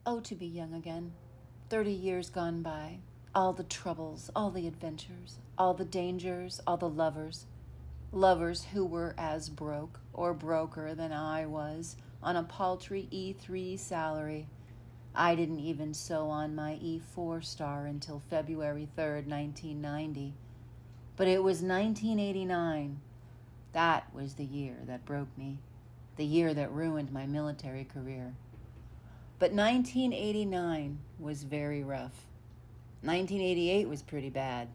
Oh, to be young again. 30 years gone by. All the troubles, all the adventures, all the dangers, all the lovers. Lovers who were as broke or broker than I was on a paltry E3 salary. I didn't even sew on my E4 star until February 3rd, 1990. But it was 1989. That was the year that broke me. The year that ruined my military career. But 1989 was very rough. 1988 was pretty bad.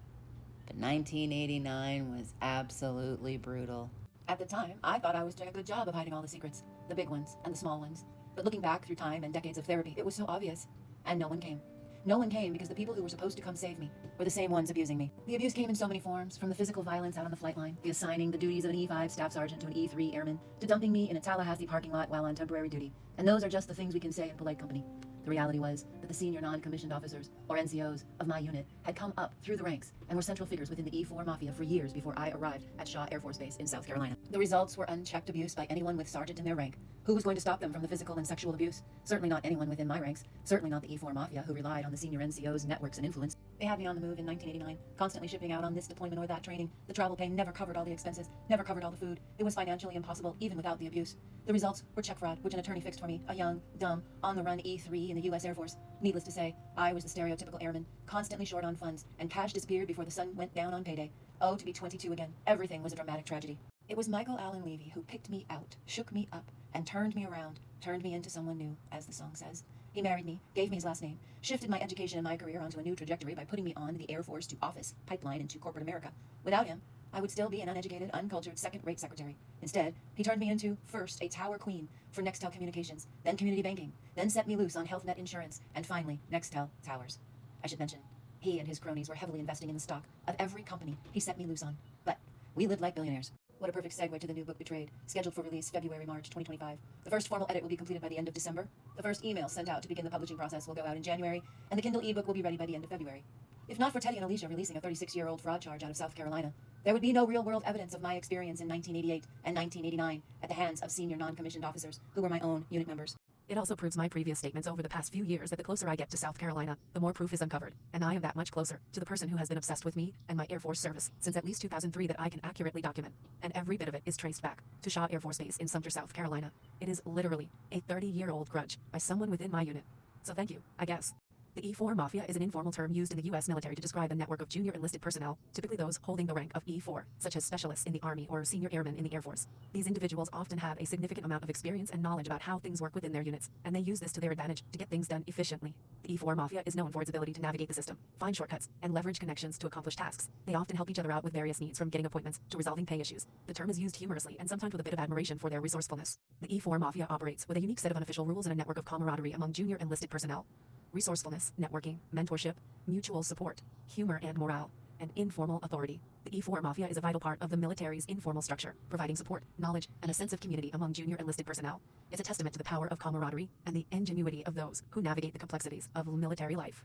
But 1989 was absolutely brutal. At the time, I thought I was doing a good job of hiding all the secrets, the big ones and the small ones. But looking back through time and decades of therapy, it was so obvious. And no one came. No one came because the people who were supposed to come save me were the same ones abusing me. The abuse came in so many forms, from the physical violence out on the flight line, the assigning the duties of an E5 staff sergeant to an E3 airman, to dumping me in a Tallahassee parking lot while on temporary duty. And those are just the things we can say in polite company. The reality was that the senior non-commissioned officers, or NCOs, of my unit had come up through the ranks and were central figures within the E4 Mafia for years before I arrived at Shaw Air Force Base in South Carolina. The results were unchecked abuse by anyone with sergeant in their rank. Who was going to stop them from the physical and sexual abuse? Certainly not anyone within my ranks. Certainly not the E4 Mafia, who relied on the senior NCOs' networks and influence. They had me on the move in 1989, constantly shipping out on this deployment or that training. The travel pay never covered all the expenses, never covered all the food. It was financially impossible, even without the abuse. The results were check fraud, which an attorney fixed for me, a young, dumb, on-the-run E3 in the U.S. Air Force. Needless to say, I was the stereotypical airman, constantly short on funds, and cash disappeared before the sun went down on payday. Oh, to be 22 again. Everything was a dramatic tragedy. It was Michael Allen Levy who picked me out, shook me up, and turned me around, turned me into someone new, as the song says. He married me, gave me his last name, shifted my education and my career onto a new trajectory by putting me on the Air Force to office pipeline into corporate America. Without him, I would still be an uneducated, uncultured, second-rate secretary. Instead, he turned me into, first, a tower queen for Nextel Communications, then community banking, then set me loose on HealthNet Insurance, and finally, Nextel Towers. I should mention, he and his cronies were heavily investing in the stock of every company he set me loose on. But we lived like billionaires. What a perfect segue to the new book, Betrayed, scheduled for release February-March 2025. The first formal edit will be completed by the end of December. The first email sent out to begin the publishing process will go out in January, and the Kindle ebook will be ready by the end of February. If not for Teddy and Alicia releasing a 36-year-old fraud charge out of South Carolina, there would be no real-world evidence of my experience in 1988 and 1989 at the hands of senior non-commissioned officers who were my own unit members. It also proves my previous statements over the past few years that the closer I get to South Carolina, the more proof is uncovered, and I am that much closer to the person who has been obsessed with me and my Air Force service since at least 2003 that I can accurately document, and every bit of it is traced back to Shaw Air Force Base in Sumter, South Carolina. It is literally a 30-year-old grudge by someone within my unit. So thank you, I guess. The E4 Mafia is an informal term used in the U.S. military to describe a network of junior enlisted personnel, typically those holding the rank of E4, such as specialists in the Army or senior airmen in the Air Force. These individuals often have a significant amount of experience and knowledge about how things work within their units, and they use this to their advantage to get things done efficiently. The E4 Mafia is known for its ability to navigate the system, find shortcuts, and leverage connections to accomplish tasks. They often help each other out with various needs, from getting appointments to resolving pay issues. The term is used humorously and sometimes with a bit of admiration for their resourcefulness. The E4 Mafia operates with a unique set of unofficial rules and a network of camaraderie among junior enlisted personnel. Resourcefulness, networking, mentorship, mutual support, humor and morale, and informal authority. The E4 Mafia is a vital part of the military's informal structure, providing support, knowledge, and a sense of community among junior enlisted personnel. It's a testament to the power of camaraderie and the ingenuity of those who navigate the complexities of military life.